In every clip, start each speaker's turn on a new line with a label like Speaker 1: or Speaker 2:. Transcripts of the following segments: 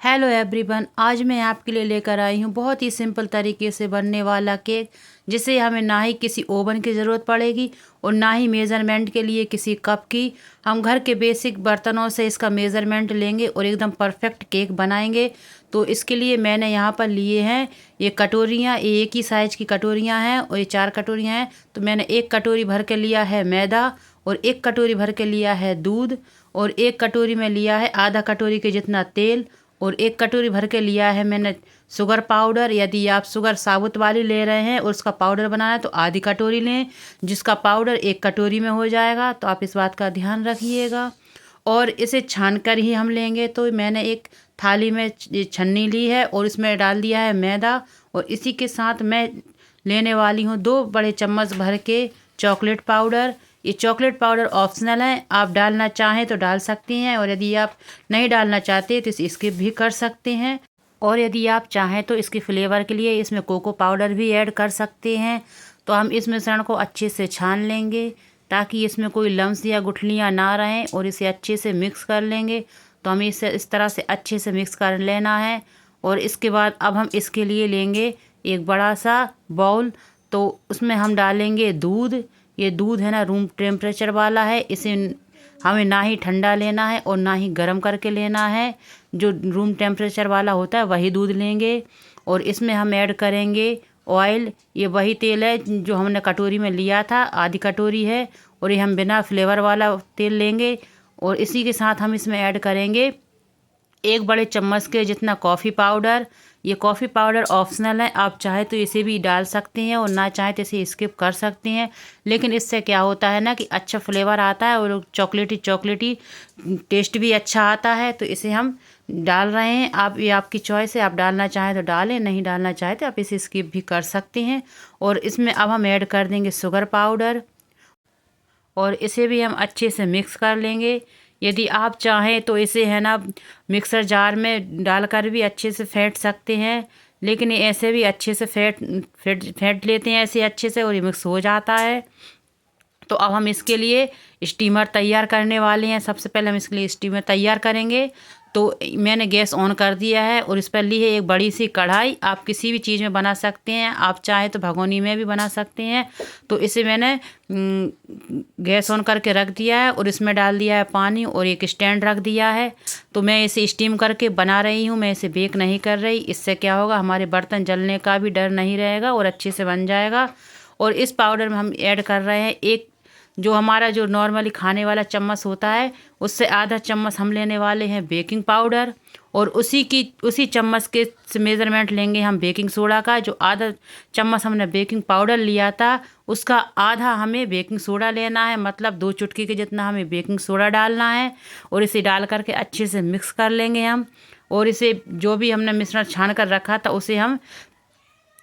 Speaker 1: Hello everyone, आज मैं आपके लिए लेकर आई हूँ बहुत ही सिंपल तरीके से बनने वाला केक, जिसे हमें ना ही किसी ओवन की ज़रूरत पड़ेगी और ना ही मेज़रमेंट के लिए किसी कप की। हम घर के बेसिक बर्तनों से इसका मेज़रमेंट लेंगे और एकदम परफेक्ट केक बनाएंगे। तो इसके लिए मैंने यहाँ पर लिए हैं ये कटोरियाँ, ये एक ही साइज़ की कटोरियाँ हैं और ये 4 कटोरियाँ हैं। तो मैंने एक कटोरी भर के लिया है मैदा और एक कटोरी भर के लिया है दूध और एक कटोरी में लिया है आधा कटोरी के जितना तेल और एक कटोरी भर के लिया है मैंने शुगर पाउडर। यदि आप शुगर साबुत वाली ले रहे हैं और उसका पाउडर बनाना है तो आधी कटोरी लें, जिसका पाउडर एक कटोरी में हो जाएगा। तो आप इस बात का ध्यान रखिएगा और इसे छान कर ही हम लेंगे। तो मैंने एक थाली में छन्नी ली है और इसमें डाल दिया है मैदा और इसी के साथ मैं लेने वाली हूँ 2 बड़े चम्मच भर के चॉकलेट पाउडर। ये चॉकलेट पाउडर ऑप्शनल है, आप डालना चाहें तो डाल सकती हैं और यदि आप नहीं डालना चाहते तो इसे स्किप भी कर सकते हैं। और यदि आप चाहें तो इसके फ्लेवर के लिए इसमें कोको पाउडर भी ऐड कर सकते हैं। तो हम इस मिश्रण को अच्छे से छान लेंगे ताकि इसमें कोई लम्स या गुठलियाँ ना रहें और इसे अच्छे से मिक्स कर लेंगे। तो हमें इसे इस तरह से अच्छे से मिक्स कर लेना है। और इसके बाद अब हम इसके लिए लेंगे एक बड़ा सा बाउल। तो उसमें हम डालेंगे दूध। ये दूध है ना रूम टेम्परेचर वाला है, इसे हमें ना ही ठंडा लेना है और ना ही गर्म करके लेना है। जो रूम टेम्परेचर वाला होता है वही दूध लेंगे। और इसमें हम ऐड करेंगे ऑयल। ये वही तेल है जो हमने कटोरी में लिया था, आधी कटोरी है और ये हम बिना फ्लेवर वाला तेल लेंगे। और इसी के साथ हम इसमें ऐड करेंगे 1 बड़े चम्मच के जितना कॉफ़ी पाउडर। ये कॉफ़ी पाउडर ऑप्शनल है, आप चाहे तो इसे भी डाल सकते हैं और ना चाहे तो इसे स्किप कर सकते हैं। लेकिन इससे क्या होता है ना कि अच्छा फ्लेवर आता है और चॉकलेटी चॉकलेटी टेस्ट भी अच्छा आता है। तो इसे हम डाल रहे हैं। आप ये आपकी चॉइस है, आप डालना चाहें तो डालें, नहीं डालना चाहे तो आप इसे स्किप भी कर सकते हैं। और इसमें अब हम ऐड कर देंगे शुगर पाउडर और इसे भी हम अच्छे से मिक्स कर लेंगे। यदि आप चाहें तो इसे है ना मिक्सर जार में डालकर भी अच्छे से फेंट सकते हैं, लेकिन ये ऐसे भी अच्छे से फेंट लेते हैं ऐसे अच्छे से और ये मिक्स हो जाता है। तो अब हम इसके लिए स्टीमर तैयार करने वाले हैं। सबसे पहले हम इसके लिए स्टीमर तैयार करेंगे। तो मैंने गैस ऑन कर दिया है और इस पर ली है एक बड़ी सी कढ़ाई। आप किसी भी चीज़ में बना सकते हैं, आप चाहें तो भगोनी में भी बना सकते हैं। तो इसे मैंने गैस ऑन करके रख दिया है और इसमें डाल दिया है पानी और एक स्टैंड रख दिया है। तो मैं इसे स्टीम करके बना रही हूँ, मैं इसे बेक नहीं कर रही। इससे क्या होगा, हमारे बर्तन जलने का भी डर नहीं रहेगा और अच्छे से बन जाएगा। और इस पाउडर में हम ऐड कर रहे हैं एक जो हमारा जो नॉर्मली खाने वाला चम्मच होता है उससे आधा चम्मच हम लेने वाले हैं बेकिंग पाउडर। और उसी चम्मच के से मेज़रमेंट लेंगे हम बेकिंग सोडा का। जो आधा चम्मच हमने बेकिंग पाउडर लिया था उसका आधा हमें बेकिंग सोडा लेना है, मतलब 2 चुटकी के जितना हमें बेकिंग सोडा डालना है। और इसे डाल करके अच्छे से मिक्स कर लेंगे हम। और इसे जो भी हमने मिश्रण छान कर रखा था उसे हम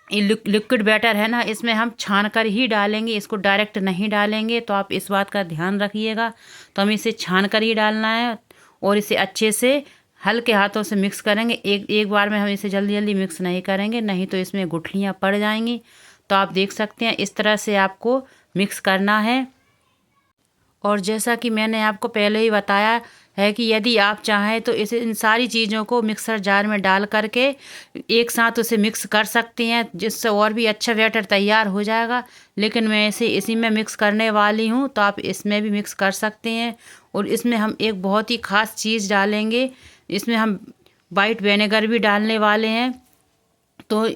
Speaker 1: ये लिक्विड बैटर है ना, इसमें हम छान कर ही डालेंगे, इसको डायरेक्ट नहीं डालेंगे। तो आप इस बात का ध्यान रखिएगा। तो हमें इसे छान कर ही डालना है और इसे अच्छे से हल्के हाथों से मिक्स करेंगे। एक बार में हम इसे जल्दी जल्दी मिक्स नहीं करेंगे, नहीं तो इसमें गुठलियाँ पड़ जाएंगी। तो आप देख सकते हैं इस तरह से आपको मिक्स करना है। और जैसा कि मैंने आपको पहले ही बताया है कि यदि आप चाहें तो इसे इन सारी चीज़ों को मिक्सर जार में डाल करके एक साथ उसे मिक्स कर सकते हैं, जिससे और भी अच्छा बैटर तैयार हो जाएगा। लेकिन मैं इसे इसी में मिक्स करने वाली हूँ, तो आप इसमें भी मिक्स कर सकते हैं। और इसमें हम एक बहुत ही ख़ास चीज़ डालेंगे, इसमें हम वाइट विनेगर भी डालने वाले हैं। तो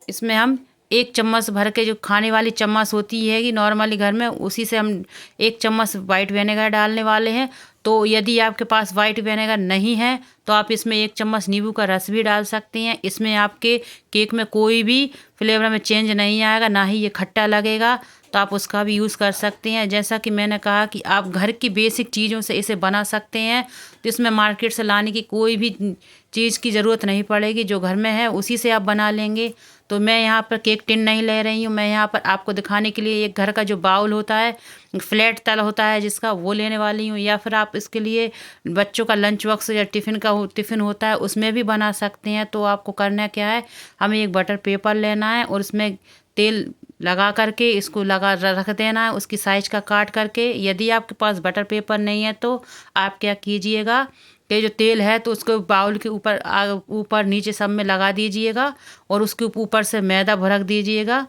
Speaker 1: इसमें हम 1 चम्मच भर के, जो खाने वाली चम्मच होती है कि नॉर्मली घर में, उसी से हम 1 चम्मच वाइट विनेगर डालने वाले हैं। तो यदि आपके पास वाइट विनेगर नहीं है तो आप इसमें 1 चम्मच नींबू का रस भी डाल सकते हैं। इसमें आपके केक में कोई भी फ्लेवर में चेंज नहीं आएगा, ना ही ये खट्टा लगेगा। तो आप उसका भी यूज़ कर सकते हैं। जैसा कि मैंने कहा कि आप घर की बेसिक चीज़ों से इसे बना सकते हैं, तो इसमें मार्केट से लाने की कोई भी चीज़ की ज़रूरत नहीं पड़ेगी। जो घर में है उसी से आप बना लेंगे। तो मैं यहाँ पर केक टिन नहीं ले रही हूँ, मैं यहाँ पर आपको दिखाने के लिए एक घर का जो बाउल होता है, फ्लैट तल होता है जिसका, वो लेने वाली हूँ। या फिर आप इसके लिए बच्चों का लंच बॉक्स या टिफ़िन होता है उसमें भी बना सकते हैं। तो आपको करना क्या है, हमें एक बटर पेपर लेना है और उसमें तेल लगा करके इसको लगा रख देना है, उसकी साइज का काट करके। यदि आपके पास बटर पेपर नहीं है तो आप क्या कीजिएगा के जो तेल है तो उसको बाउल के ऊपर ऊपर नीचे सब में लगा दीजिएगा और उसके ऊपर से मैदा भरक दीजिएगा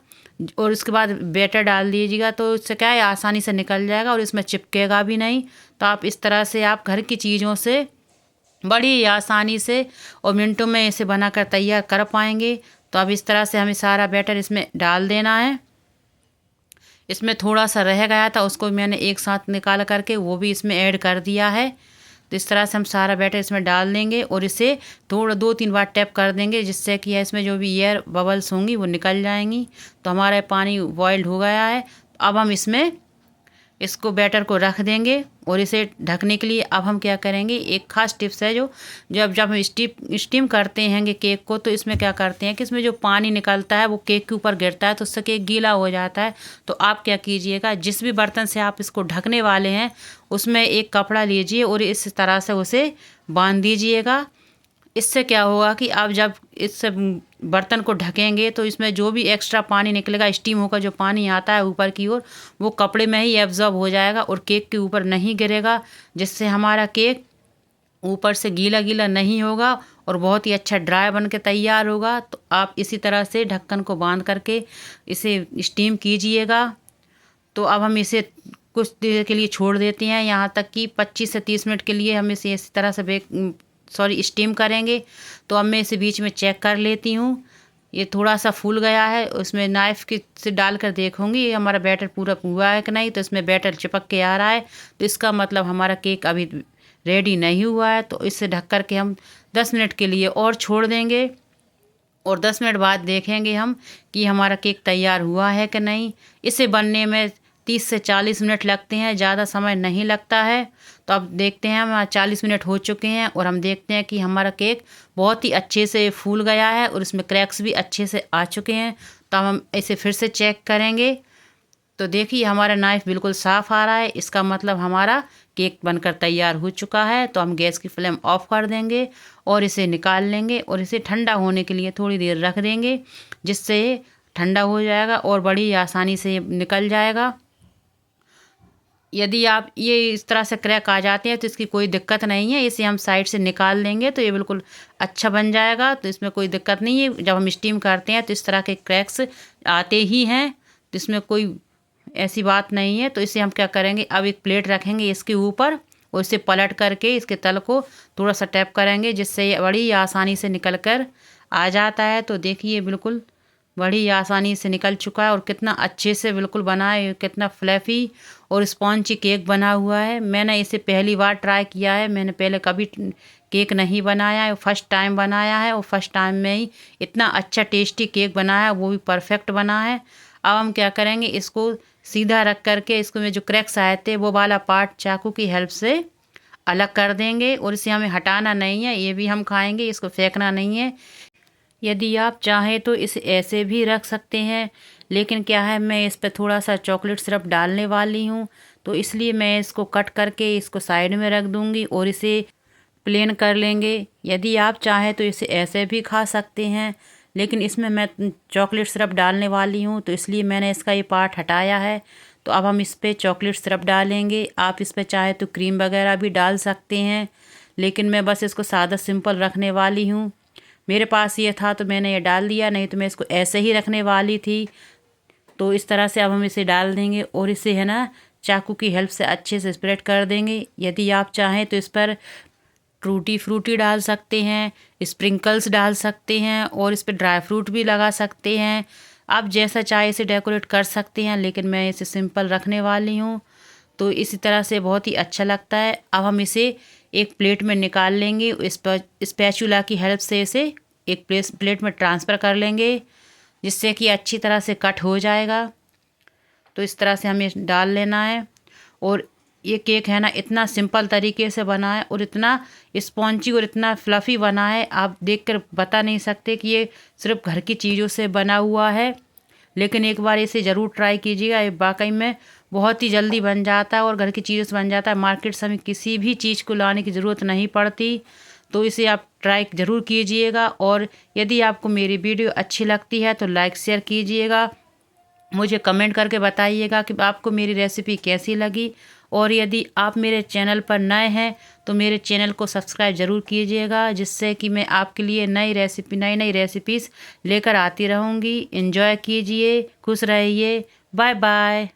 Speaker 1: और उसके बाद बैटर डाल दीजिएगा। तो इससे क्या है, आसानी से निकल जाएगा और इसमें चिपकेगा भी नहीं। तो आप इस तरह से आप घर की चीज़ों से बड़ी आसानी से और मिनटों में इसे बनाकर तैयार कर पाएंगे। तो अब इस तरह से हमें सारा बैटर इसमें डाल देना है। इसमें थोड़ा सा रह गया था, उसको मैंने एक साथ निकाल करके वो भी इसमें ऐड कर दिया है। तो इस तरह से हम सारा बैटर इसमें डाल देंगे और इसे थोड़ा 2-3 बार टैप कर देंगे, जिससे कि इसमें जो भी एयर बबल्स होंगी वो निकल जाएंगी। तो हमारा पानी बॉइल्ड हो गया है। अब हम इसको बैटर को रख देंगे और इसे ढकने के लिए अब हम क्या करेंगे, एक खास टिप्स है जो जब हम स्टीम करते हैं केक को, तो इसमें क्या करते हैं कि इसमें जो पानी निकलता है वो केक के ऊपर गिरता है तो उससे केक गीला हो जाता है। तो आप क्या कीजिएगा, जिस भी बर्तन से आप इसको ढकने वाले हैं उसमें एक कपड़ा लीजिए और इस तरह से उसे बांध दीजिएगा। इससे क्या होगा कि आप जब इस बर्तन को ढकेंगे तो इसमें जो भी एक्स्ट्रा पानी निकलेगा, स्टीम होकर जो पानी आता है ऊपर की ओर, वो कपड़े में ही एब्जॉर्ब हो जाएगा और केक के ऊपर नहीं गिरेगा, जिससे हमारा केक ऊपर से गीला गीला नहीं होगा और बहुत ही अच्छा ड्राई बन के तैयार होगा। तो आप इसी तरह से ढक्कन को बांध करके इसे स्टीम कीजिएगा। तो अब हम इसे कुछ देर के लिए छोड़ देते हैं, यहाँ तक कि 25 से 30 मिनट के लिए हम इसे इसी तरह से स्टीम करेंगे। तो अब मैं इसे बीच में चेक कर लेती हूँ, ये थोड़ा सा फूल गया है। उसमें नाइफ़ की से डाल कर देखूँगी ये हमारा बैटर पूरा हुआ है कि नहीं। तो इसमें बैटर चिपक के आ रहा है, तो इसका मतलब हमारा केक अभी रेडी नहीं हुआ है। तो इसे ढक कर के हम 10 मिनट के लिए और छोड़ देंगे और 10 मिनट बाद देखेंगे हम कि हमारा केक तैयार हुआ है कि नहीं। इसे बनने में 30 से 40 मिनट लगते हैं, ज़्यादा समय नहीं लगता है। तो अब देखते हैं, हमारा 40 मिनट हो चुके हैं और हम देखते हैं कि हमारा केक बहुत ही अच्छे से फूल गया है और इसमें क्रैक्स भी अच्छे से आ चुके हैं। तो अब हम इसे फिर से चेक करेंगे। तो देखिए हमारा नाइफ़ बिल्कुल साफ़ आ रहा है, इसका मतलब हमारा केक बनकर तैयार हो चुका है। तो हम गैस की फ्लेम ऑफ कर देंगे और इसे निकाल लेंगे और इसे ठंडा होने के लिए थोड़ी देर रख देंगे, जिससे ठंडा हो जाएगा और बड़ी आसानी से निकल जाएगा। यदि आप ये इस तरह से क्रैक आ जाते हैं तो इसकी कोई दिक्कत नहीं है, इसे हम साइड से निकाल देंगे तो ये बिल्कुल अच्छा बन जाएगा। तो इसमें कोई दिक्कत नहीं है, जब हम स्टीम करते हैं तो इस तरह के क्रैक्स आते ही हैं, तो इसमें कोई ऐसी बात नहीं है। तो इसे हम क्या करेंगे, अब एक प्लेट रखेंगे इसके ऊपर और इसे पलट करके इसके तल को थोड़ा सा टैप करेंगे, जिससे ये बड़ी आसानी से निकल कर आ जाता है। तो देखिए बिल्कुल बड़ी आसानी से निकल चुका है और कितना अच्छे से बिल्कुल बना है, कितना फ्लफ़ी और स्पॉन्जी केक बना हुआ है। मैंने इसे पहली बार ट्राई किया है, मैंने पहले कभी केक नहीं बनाया है, फर्स्ट टाइम बनाया है और फर्स्ट टाइम में ही इतना अच्छा टेस्टी केक बना है, वो भी परफेक्ट बना है। अब हम क्या करेंगे, इसको सीधा रख करके इसको में जो क्रैक्स आए थे वो वाला पार्ट चाकू की हेल्प से अलग कर देंगे और इसे हमें हटाना नहीं है, ये भी हम खाएंगे, इसको फेंकना नहीं है। यदि आप चाहें तो इसे ऐसे भी रख सकते हैं, लेकिन क्या है मैं इस पर थोड़ा सा चॉकलेट सिरप डालने वाली हूँ, तो इसलिए मैं इसको कट करके इसको साइड में रख दूँगी और इसे प्लेन कर लेंगे। यदि आप चाहें तो इसे ऐसे भी खा सकते हैं, लेकिन इसमें मैं चॉकलेट सिरप डालने वाली हूँ तो इसलिए मैंने इसका ये पार्ट हटाया है। तो अब हम इस पर चॉकलेट सिरप डालेंगे। आप इस पर चाहे तो क्रीम वगैरह भी डाल सकते हैं, लेकिन मैं बस इसको सादा सिंपल रखने वाली हूँ। मेरे पास ये था तो मैंने ये डाल दिया, नहीं तो मैं इसको ऐसे ही रखने वाली थी। तो इस तरह से अब हम इसे डाल देंगे और इसे है ना चाकू की हेल्प से अच्छे से स्प्रेड कर देंगे। यदि आप चाहें तो इस पर टूटी फ्रूटी डाल सकते हैं, स्प्रिंकल्स डाल सकते हैं और इस पर ड्राई फ्रूट भी लगा सकते हैं। आप जैसा चाहे इसे डेकोरेट कर सकते हैं, लेकिन मैं इसे सिंपल रखने वाली हूँ। तो इसी तरह से बहुत ही अच्छा लगता है। अब हम इसे एक प्लेट में निकाल लेंगे, स्पैचुला की हेल्प से इसे एक प्लेट में ट्रांसफ़र कर लेंगे, जिससे कि अच्छी तरह से कट हो जाएगा। तो इस तरह से हमें डाल लेना है और ये केक है ना इतना सिंपल तरीके से बना है और इतना स्पॉन्जी और इतना फ्लफ़ी बना है, आप देखकर बता नहीं सकते कि ये सिर्फ घर की चीज़ों से बना हुआ है। लेकिन एक बार इसे ज़रूर ट्राई कीजिएगा, ये वाकई में बहुत ही जल्दी बन जाता है और घर की चीज़ों से बन जाता है। मार्केट से हमें किसी भी चीज़ को लाने की ज़रूरत नहीं पड़ती। तो इसे आप ट्राई ज़रूर कीजिएगा और यदि आपको मेरी वीडियो अच्छी लगती है तो लाइक शेयर कीजिएगा। मुझे कमेंट करके बताइएगा कि आपको मेरी रेसिपी कैसी लगी और यदि आप मेरे चैनल पर नए हैं तो मेरे चैनल को सब्सक्राइब ज़रूर कीजिएगा, जिससे कि मैं आपके लिए नई नई रेसिपीज़ लेकर आती रहूँगी। एंजॉय कीजिए, खुश रहिए, बाय बाय।